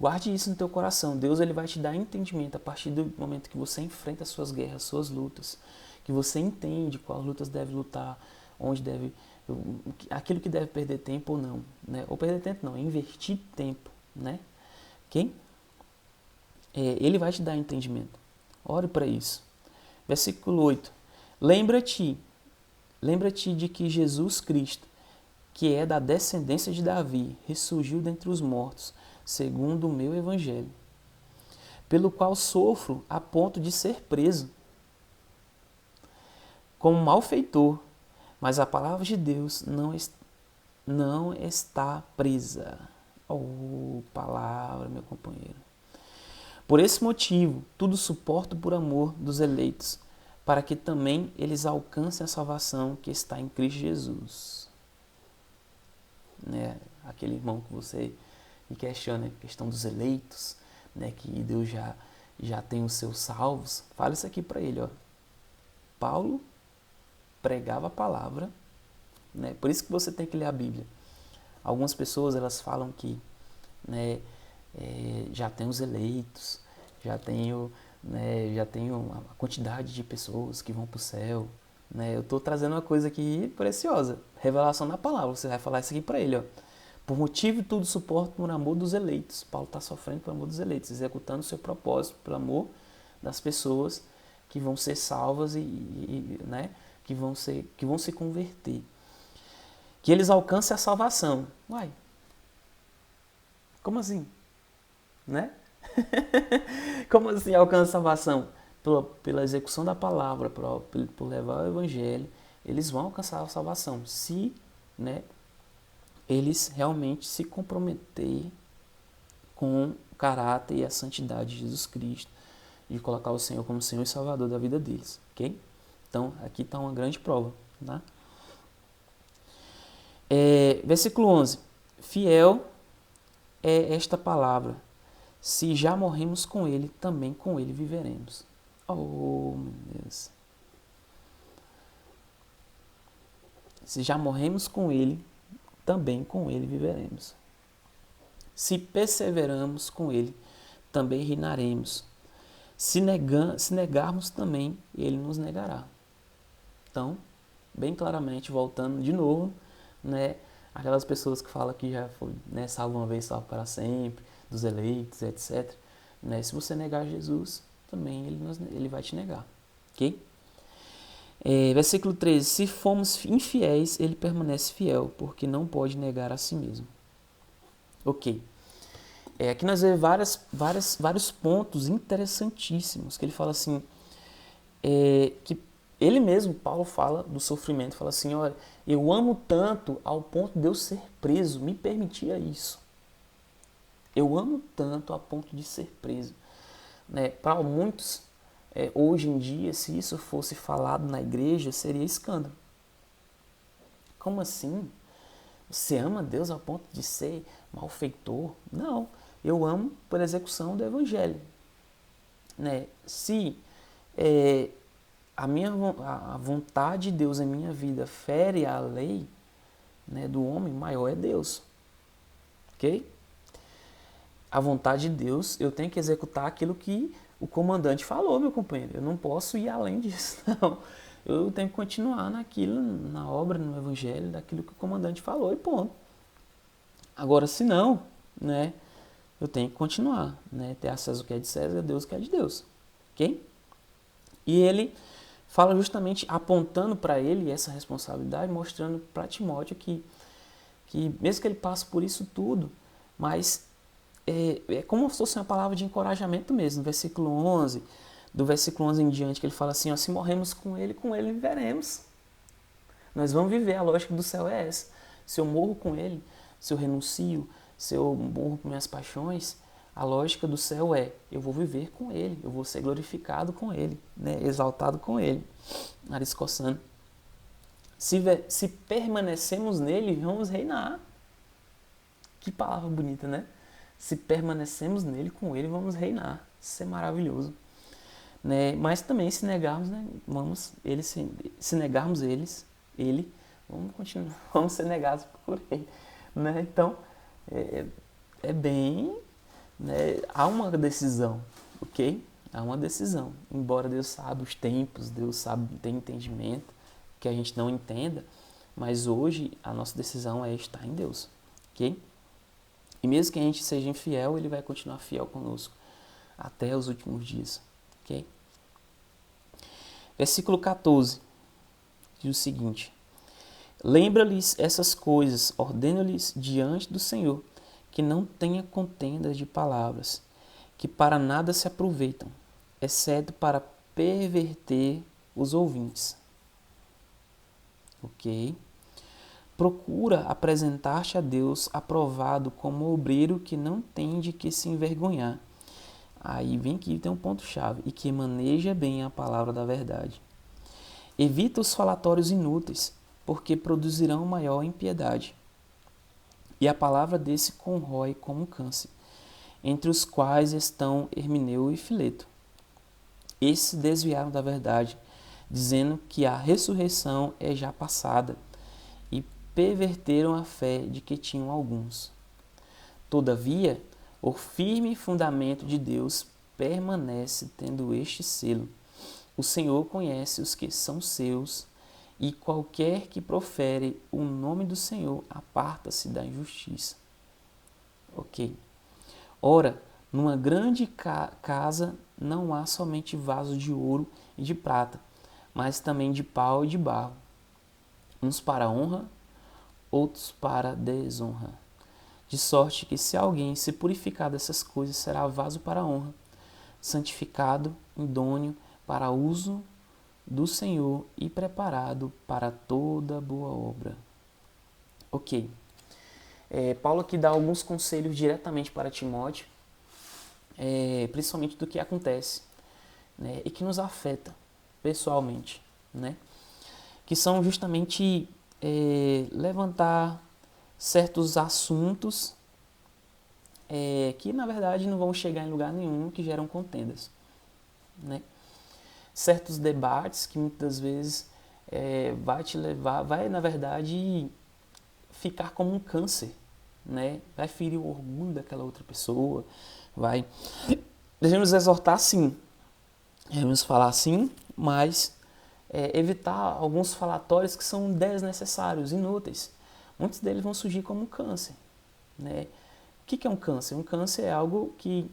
guarde isso no teu coração. Deus ele vai te dar entendimento a partir do momento que você enfrenta as suas guerras, as suas lutas, que você entende quais lutas deve lutar, onde deve, aquilo que deve perder tempo ou não, né? Ou perder tempo não, investir tempo, né? Ok? Ele vai te dar entendimento. Ore para isso. Versículo 8. Lembra-te de que Jesus Cristo, que é da descendência de Davi, ressurgiu dentre os mortos, segundo o meu evangelho, pelo qual sofro a ponto de ser preso, como malfeitor, mas a palavra de Deus não está presa. Oh, palavra, meu companheiro. Por esse motivo, tudo suporto por amor dos eleitos, para que também eles alcancem a salvação que está em Cristo Jesus. Né? Aquele irmão que você me questiona, a questão dos eleitos, né? Que Deus já tem os seus salvos. Fala isso aqui para ele. Ó. Paulo pregava a palavra, né? Por isso que você tem que ler a Bíblia. Algumas pessoas elas falam que, né, já tem os eleitos, já tenho uma quantidade de pessoas que vão para o céu. Né? Eu estou trazendo uma coisa aqui preciosa, revelação da palavra. Você vai falar isso aqui para ele. Ó. Por motivo de tudo suporto por amor dos eleitos. Paulo está sofrendo por amor dos eleitos, executando o seu propósito pelo amor das pessoas que vão ser salvas né, que vão se converter. Que eles alcancem a salvação. Uai, como assim? Né? Como assim alcança a salvação? Pela execução da palavra, por levar o evangelho, eles vão alcançar a salvação. Se, né, eles realmente se comprometerem com o caráter e a santidade de Jesus Cristo e colocar o Senhor como Senhor e Salvador da vida deles. Ok? Então, aqui está uma grande prova. Tá? Versículo 11. Fiel é esta palavra. Se já morremos com ele, também com ele viveremos. Oh, meu Deus. Se já morremos com ele, também com ele viveremos. Se perseveramos com ele, também reinaremos. Se negarmos também, ele nos negará. Então, bem claramente, voltando de novo, né, aquelas pessoas que falam que já foi, né, salvo uma vez, salvo para sempre, dos eleitos, etc. Né, se você negar Jesus, também ele vai te negar. Ok? Versículo 13. Se fomos infiéis, ele permanece fiel, porque não pode negar a si mesmo. Ok. Aqui nós vemos vários pontos interessantíssimos, que ele fala assim, que ele mesmo, Paulo, fala do sofrimento, fala assim, olha, eu amo tanto ao ponto de eu ser preso, me permitia isso. Eu amo tanto a ponto de ser preso. Né? Para muitos, hoje em dia, se isso fosse falado na igreja, seria escândalo. Como assim? Você ama Deus ao ponto de ser malfeitor? Não, eu amo por execução do evangelho. Né? Se a vontade de Deus em minha vida fere a lei, né, do homem, maior é Deus. Ok? A vontade de Deus, eu tenho que executar aquilo que o comandante falou, meu companheiro. Eu não posso ir além disso, não. Eu tenho que continuar naquilo, na obra, no evangelho, daquilo que o comandante falou e ponto. Agora, se não, né, eu tenho que continuar, né, ter acesso ao que é de César, a Deus o que é de Deus. Ok? E ele fala justamente apontando para ele essa responsabilidade, mostrando para Timóteo que mesmo que ele passe por isso tudo, mas é como se fosse uma palavra de encorajamento mesmo, no versículo 11, do versículo 11 em diante, que ele fala assim, ó, se morremos com ele viveremos. Nós vamos viver, a lógica do céu é essa. Se eu morro com ele, se eu renuncio, se eu morro com minhas paixões, a lógica do céu é, eu vou viver com ele, eu vou ser glorificado com ele, né, exaltado com ele. Nariz coçando. Se permanecemos nele, vamos reinar. Que palavra bonita, né? Se permanecemos nele, com ele, vamos reinar. Isso é maravilhoso. Né? Mas também, se negarmos, né, se negarmos ele, vamos continuar, vamos ser negados por ele. Né? Então, é, é bem, né? Há uma decisão, ok? Há uma decisão. Embora Deus saiba os tempos, Deus sabe, tem entendimento, que a gente não entenda, mas hoje a nossa decisão é estar em Deus, ok? E mesmo que a gente seja infiel, Ele vai continuar fiel conosco até os últimos dias, ok? Versículo 14 diz o seguinte: lembra-lhes essas coisas, ordena-lhes diante do Senhor, que não tenha contendas de palavras, que para nada se aproveitam, exceto para perverter os ouvintes. Ok? Procura apresentar-te a Deus aprovado como obreiro que não tem de que se envergonhar. Aí vem aqui, tem um ponto-chave, e que maneja bem a palavra da verdade. Evita os falatórios inúteis, porque produzirão maior impiedade. E a palavra desse corrói como um câncer, entre os quais estão Hermineu e Fileto. Esses se desviaram da verdade, dizendo que a ressurreição é já passada, e perverteram a fé de que tinham alguns. Todavia, o firme fundamento de Deus permanece tendo este selo. O Senhor conhece os que são seus, e qualquer que profere o nome do Senhor aparta-se da injustiça. Ok. Ora, numa grande casa não há somente vasos de ouro e de prata, mas também de pau e de barro, uns para honra, outros para desonra. De sorte que se alguém se purificar dessas coisas, será vaso para honra, santificado, idôneo para uso do Senhor e preparado para toda boa obra. Ok. Paulo aqui dá alguns conselhos diretamente para Timóteo, principalmente do que acontece, né, e que nos afeta pessoalmente, né, que são justamente levantar certos assuntos que na verdade não vão chegar em lugar nenhum, que geram contendas, né? Certos debates que muitas vezes vai te levar, vai na verdade ficar como um câncer, né? Vai ferir o orgulho daquela outra pessoa, vai. Devemos exortar sim, devemos falar sim, mas evitar alguns falatórios que são desnecessários, inúteis. Muitos deles vão surgir como um câncer, né? O que é um câncer? Um câncer é algo que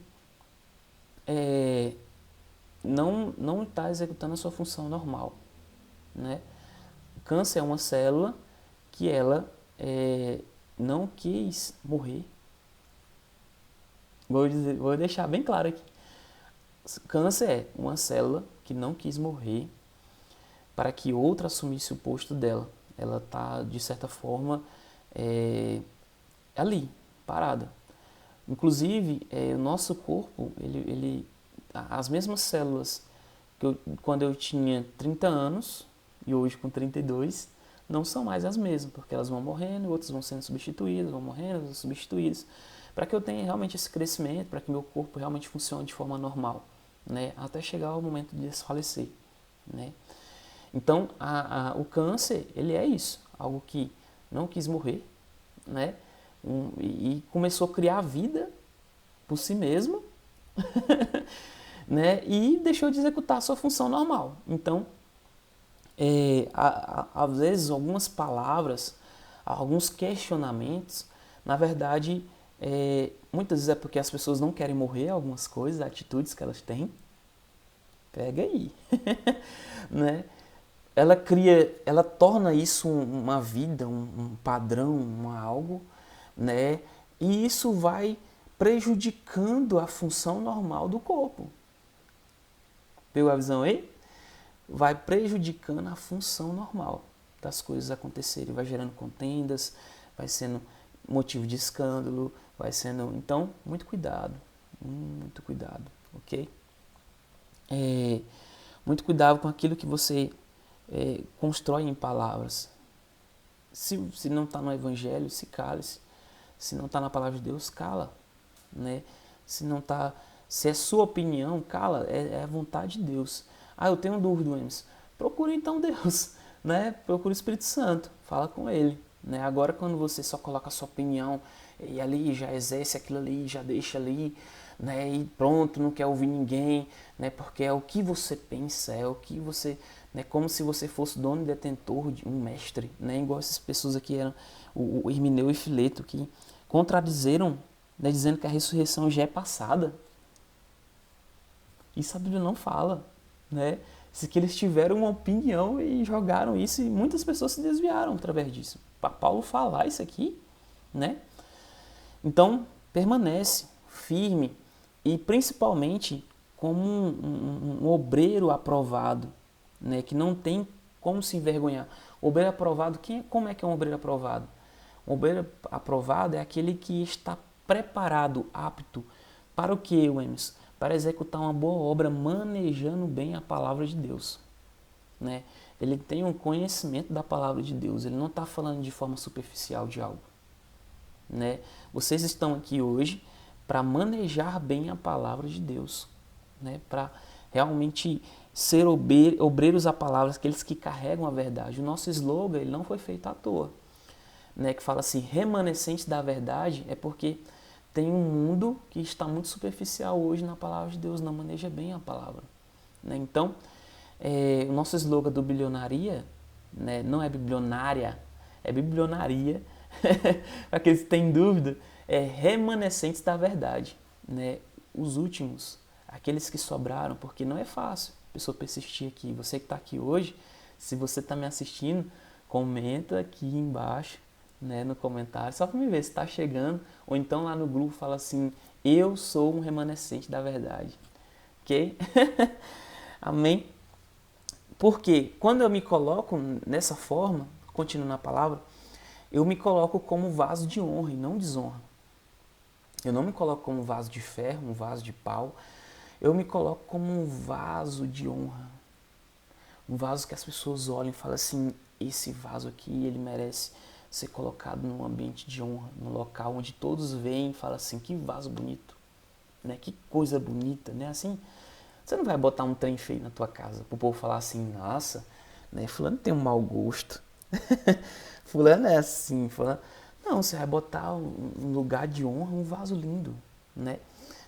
não está executando a sua função normal, né? O câncer é uma célula que ela não quis morrer. Vou deixar bem claro aqui. Câncer é uma célula que não quis morrer para que outra assumisse o posto dela. Ela está, de certa forma, ali, parada. Inclusive, o nosso corpo, as mesmas células que quando eu tinha 30 anos e hoje com 32, não são mais as mesmas, porque elas vão morrendo, outras vão sendo substituídas, vão morrendo, outras substituídas, para que eu tenha realmente esse crescimento, para que meu corpo realmente funcione de forma normal, né, até chegar ao momento de desfalecer, né. Então, o câncer, ele é isso, algo que não quis morrer, né, e começou a criar vida por si mesmo, né, e deixou de executar a sua função normal. Então, às vezes, algumas palavras, alguns questionamentos, na verdade, muitas vezes é porque as pessoas não querem morrer, algumas coisas, atitudes que elas têm. Pega aí. Né? Ela torna isso uma vida, um padrão, algo, né? E isso vai prejudicando a função normal do corpo. Pegou a visão aí? Vai prejudicando a função normal das coisas acontecerem, vai gerando contendas, vai sendo motivo de escândalo, vai sendo... Então, muito cuidado, ok? Muito cuidado com aquilo que você constrói em palavras. Se não está no Evangelho, se cale-se. Se não está na palavra de Deus, cala, né? Se é sua opinião, cala, é a vontade de Deus. Eu tenho dúvida, Emerson. Procure então Deus, né? Procure o Espírito Santo, fala com Ele, né? Agora, quando você só coloca a sua opinião e ali já exerce aquilo ali, já deixa ali, né? E pronto, não quer ouvir ninguém, né? Porque é o que você pensa, é o que você, né? Como se você fosse dono e detentor de um mestre, né? Igual essas pessoas aqui eram o Hirmeneu e Fileto, que contradizeram, né? Dizendo que a ressurreição já é passada. Isso a Bíblia não fala, né? Se que eles tiveram uma opinião e jogaram isso e muitas pessoas se desviaram através disso. Para Paulo falar isso aqui, né? Então, permanece firme e principalmente como um obreiro aprovado, né? Que não tem como se envergonhar. Obreiro aprovado, como é que é um obreiro aprovado? Um obreiro aprovado é aquele que está preparado, apto para o que, Emerson? Para executar uma boa obra, manejando bem a palavra de Deus, né? Ele tem um conhecimento da palavra de Deus, ele não está falando de forma superficial de algo, né? Vocês estão aqui hoje para manejar bem a palavra de Deus, né? Para realmente ser obreiros à palavra, aqueles que carregam a verdade. O nosso slogan ele não foi feito à toa, né? Que fala assim, remanescente da verdade, é porque tem um mundo que está muito superficial hoje na palavra de Deus, não maneja bem a palavra, né? Então, o nosso slogan do Bilionaria, né, não é biblionária, é biblionaria, para aqueles que têm dúvida, é remanescentes da verdade, né? Os últimos, aqueles que sobraram, porque não é fácil a pessoa persistir aqui. Você que está aqui hoje, se você está me assistindo, comenta aqui embaixo, né, no comentário, só para me ver se está chegando, ou então lá no grupo fala assim, eu sou um remanescente da verdade, ok? Amém? Porque quando eu me coloco nessa forma, continuo na palavra, eu me coloco como vaso de honra e não desonra. Eu não me coloco como um vaso de ferro, um vaso de pau, eu me coloco como um vaso de honra. Um vaso que as pessoas olham e falam assim, esse vaso aqui, ele merece ser colocado num ambiente de honra, num local onde todos veem e falam assim, que vaso bonito, né? Que coisa bonita, né? Assim, você não vai botar um trem feio na tua casa pro povo falar assim, nossa, né? Fulano tem um mau gosto. Fulano é assim, fulano... Não, você vai botar um lugar de honra, um vaso lindo, né?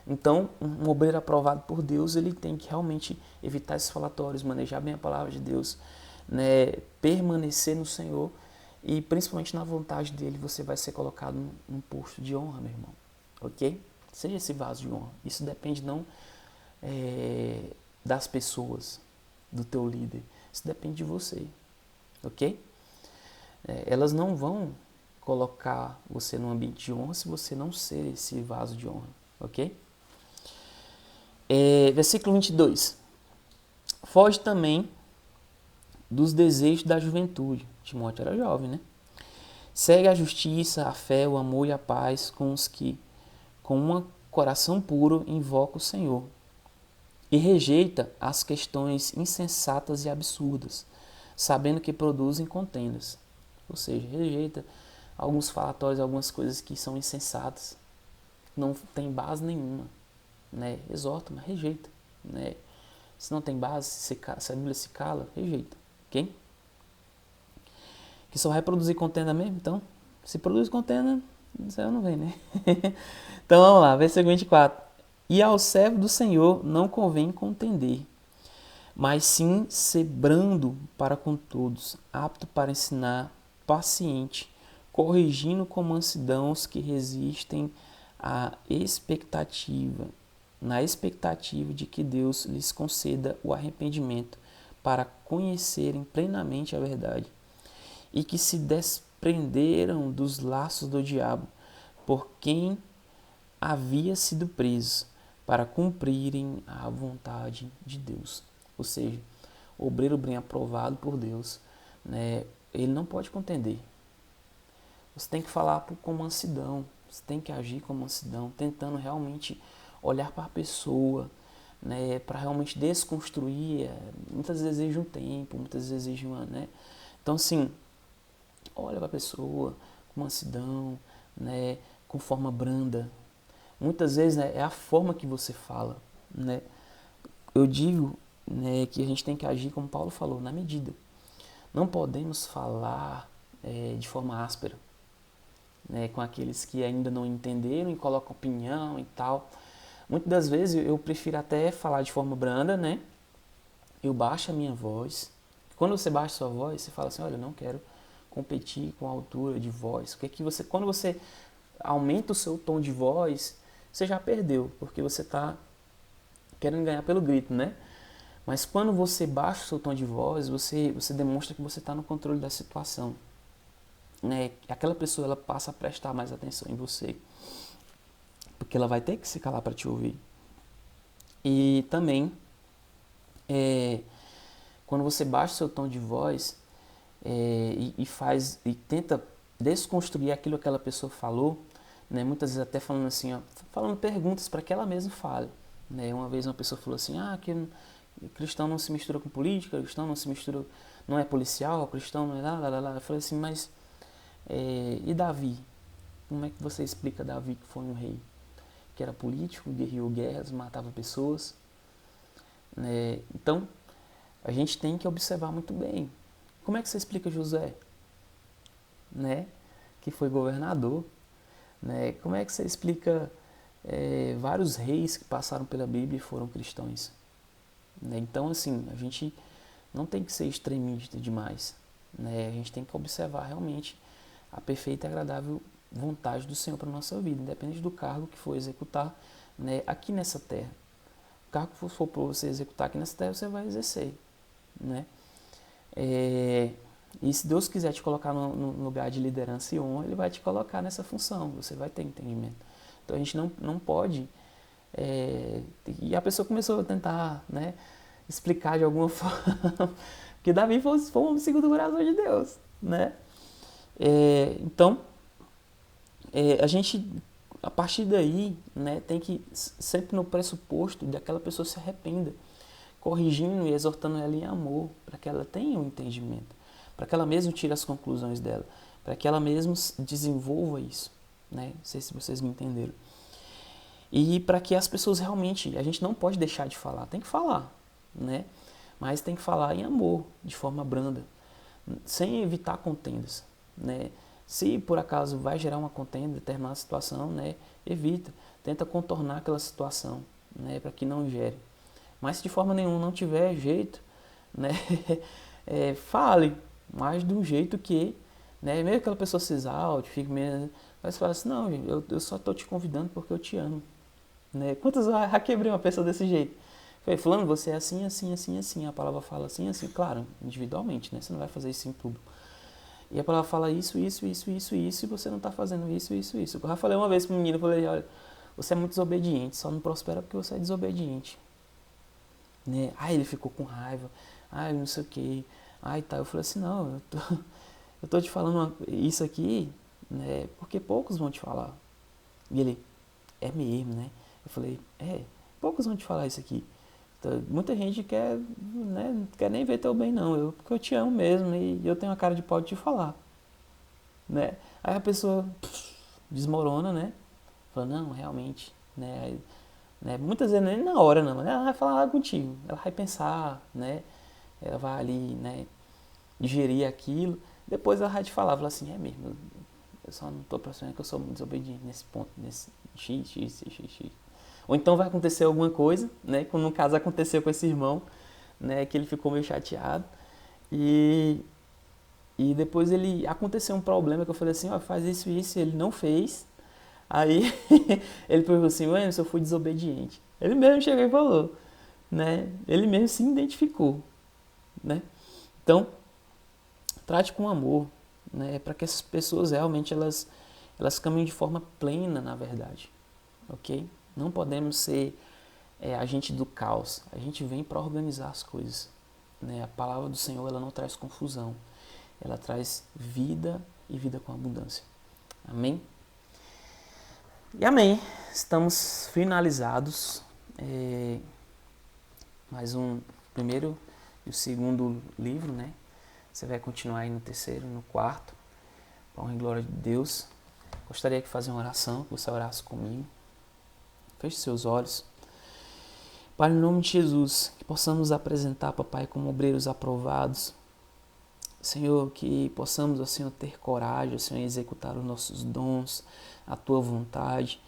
Então, um obreiro aprovado por Deus, ele tem que realmente evitar esses falatórios, manejar bem a palavra de Deus, né? Permanecer no Senhor e principalmente na vontade dele, você vai ser colocado num posto de honra, meu irmão, ok? Seja esse vaso de honra. Isso depende não das pessoas, do teu líder. Isso depende de você, ok? Elas não vão colocar você num ambiente de honra se você não ser esse vaso de honra, ok? Versículo 22. Foge também dos desejos da juventude. Timóteo era jovem, né? Segue a justiça, a fé, o amor e a paz com os que, com um coração puro, invocam o Senhor. E rejeita as questões insensatas e absurdas, sabendo que produzem contendas. Ou seja, rejeita alguns falatórios, algumas coisas que são insensatas, não tem base nenhuma, né? Exorta, mas rejeita, né? Se não tem base, se a Bíblia se cala, rejeita, ok? Que só vai produzir contenda mesmo, então, se produz contenda, o céu não vem, né? Então vamos lá, versículo 24. E ao servo do Senhor não convém contender, mas sim ser brando para com todos, apto para ensinar, paciente, corrigindo com mansidão os que resistem à expectativa, na expectativa de que Deus lhes conceda o arrependimento para conhecerem plenamente a verdade e que se desprenderam dos laços do diabo, por quem havia sido preso, para cumprirem a vontade de Deus. Ou seja, o obreiro bem aprovado por Deus, né, ele não pode contender. Você tem que falar com mansidão, você tem que agir com mansidão, tentando realmente olhar para a pessoa, né, para realmente desconstruir. Muitas vezes exige um tempo, muitas vezes exige uma, né? Então, assim, olha para a pessoa com mansidão, né, com forma branda. Muitas vezes, né, é a forma que você fala, né? Eu digo, né, que a gente tem que agir como Paulo falou, na medida. Não podemos falar, de forma áspera, né, com aqueles que ainda não entenderam e colocam opinião e tal. Muitas das vezes eu prefiro até falar de forma branda, né? Eu baixo a minha voz. Quando você baixa a sua voz, você fala assim, olha, eu não quero competir com a altura de voz. O que é que você, quando você aumenta o seu tom de voz, você já perdeu, porque você está querendo ganhar pelo grito, né? Mas quando você baixa o seu tom de voz, você demonstra que você está no controle da situação, né? Aquela pessoa ela passa a prestar mais atenção em você, porque ela vai ter que se calar para te ouvir. E também, quando você baixa o seu tom de voz e tenta desconstruir aquilo que aquela pessoa falou, né? Muitas vezes até falando assim, ó, falando perguntas para que ela mesma fale. Né? Uma vez uma pessoa falou assim, que cristão não se mistura com política, cristão não se mistura, não é policial, cristão não é lá. Eu falei assim, mas e Davi? Como é que você explica Davi que foi um rei? Que era político, guerreou guerras, matava pessoas. Né? Então, a gente tem que observar muito bem. Como é que você explica José? Né? Que foi governador. Né? Como é que você explica vários reis que passaram pela Bíblia e foram cristãos? Né? Então, assim, a gente não tem que ser extremista demais. Né? A gente tem que observar realmente a perfeita e agradável vontade do Senhor para a nossa vida, independente do cargo que for executar, né, aqui nessa terra. O cargo que for para você executar aqui nessa terra, você vai exercer. Né? E se Deus quiser te colocar no lugar de liderança e honra, Ele vai te colocar nessa função, você vai ter entendimento. Então a gente não pode... e a pessoa começou a tentar, né, explicar de alguma forma que Davi foi um homem segundo o coração de Deus. Né? Então, a gente, a partir daí, né, tem que, sempre no pressuposto de aquela pessoa se arrependa, corrigindo e exortando ela em amor, para que ela tenha um entendimento, para que ela mesma tire as conclusões dela, para que ela mesma desenvolva isso. Né? Não sei se vocês me entenderam. E para que as pessoas realmente, a gente não pode deixar de falar, tem que falar, né? Mas tem que falar em amor, de forma branda, sem evitar contendas, né? Se por acaso vai gerar uma contenda em determinada situação, né, evita, tenta contornar aquela situação, né, para que não gere. Mas se de forma nenhuma não tiver jeito, né, fale, mas de um jeito que, né, mesmo que aquela pessoa se exalte, fique meio, mas fala assim, não, eu só estou te convidando porque eu te amo. Né? Quantas vezes eu já quebrei uma pessoa desse jeito? Falei, fulano, você é assim, assim, assim, assim. A palavra fala assim, assim. Claro, individualmente, né? Você não vai fazer isso em público. E a palavra fala isso, isso, isso, isso, isso, e você não está fazendo isso, isso, isso. Eu já falei uma vez para o menino, eu falei, olha, você é muito desobediente, só não prospera porque você é desobediente. Né? Aí ele ficou com raiva, não sei o que, tá. Eu falei assim, não, eu tô te falando isso aqui, né, porque poucos vão te falar. E ele, é mesmo, né? Eu falei, poucos vão te falar isso aqui. Então, muita gente quer, né, não quer nem ver teu bem não, porque eu te amo mesmo e eu tenho uma cara de pau de te falar. Né? Aí a pessoa desmorona, né? Fala, não, realmente, né? Muitas vezes nem na hora não, ela vai falar lá contigo, ela vai pensar, né? Ela vai ali, né, digerir aquilo, depois ela vai te falar assim, é mesmo, eu só não estou percebendo que eu sou muito desobediente nesse ponto, nesse x. Ou então vai acontecer alguma coisa, né? Como no caso aconteceu com esse irmão, né? Que ele ficou meio chateado. E depois aconteceu um problema que eu falei assim, faz isso e isso, e ele não fez. Aí ele perguntou assim, Emerson, eu fui desobediente. Ele mesmo chegou e falou, né? Ele mesmo se identificou, né? Então, trate com amor, né? Para que essas pessoas realmente elas caminhem de forma plena, na verdade, ok? Não podemos ser agente do caos. A gente vem para organizar as coisas. Né? A palavra do Senhor ela não traz confusão. Ela traz vida e vida com abundância. Amém? E amém. Estamos finalizados. Mais um primeiro e o segundo livro, né? Você vai continuar aí no terceiro, no quarto. Com a glória de Deus. Gostaria de fazer uma oração, que você orasse comigo. Feche seus olhos. Pai, em nome de Jesus, que possamos apresentar, papai, como obreiros aprovados, Senhor, que possamos, ó Senhor, ter coragem, ó Senhor, em executar os nossos dons, a Tua vontade,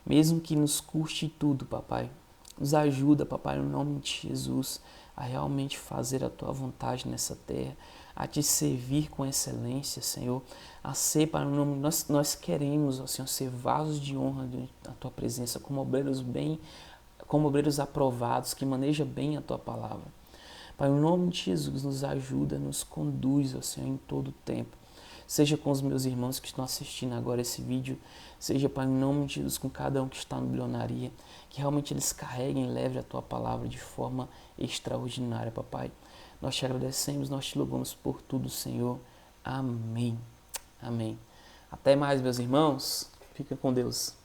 mesmo que nos custe tudo, Papai. Nos ajuda, Papai, no nome de Jesus, a realmente fazer a Tua vontade nessa terra, a Te servir com excelência, Senhor, a ser, Pai, no nome, nós queremos, ó Senhor, ser vasos de honra na Tua presença, como obreiros aprovados, que manejam bem a Tua palavra. Pai, no nome de Jesus, nos ajuda, nos conduz, ó Senhor, em todo o tempo. Seja com os meus irmãos que estão assistindo agora esse vídeo, seja, Pai, em nome de Jesus, com cada um que está no Bilionaria, que realmente eles carreguem e levem a Tua palavra de forma extraordinária, Papai. Nós te agradecemos, nós te louvamos por tudo, Senhor. Amém. Amém. Até mais, meus irmãos. Fica com Deus.